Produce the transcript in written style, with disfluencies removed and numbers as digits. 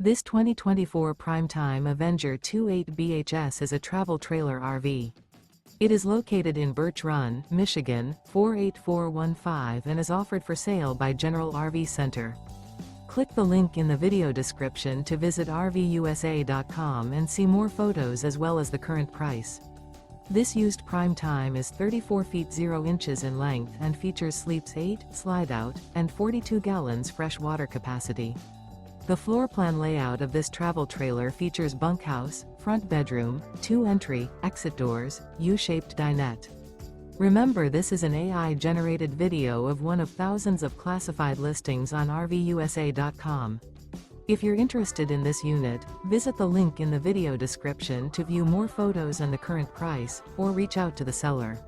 This 2024 Prime Time Avenger 28 BHS is a travel trailer RV. It is located in Birch Run, Michigan, 48415 and is offered for sale by General RV Center. Click the link in the video description to visit RVUSA.com and see more photos as well as the current price. This used Prime Time is 34 feet 0 inches in length and features sleeps 8, Slideout, and 42 gallons fresh water capacity. The floor plan layout of this travel trailer features bunkhouse, front bedroom, 2 entry, exit doors, U-shaped dinette. Remember, this is an AI-generated video of one of thousands of classified listings on RVUSA.com. If you're interested in this unit, visit the link in the video description to view more photos and the current price, or reach out to the seller.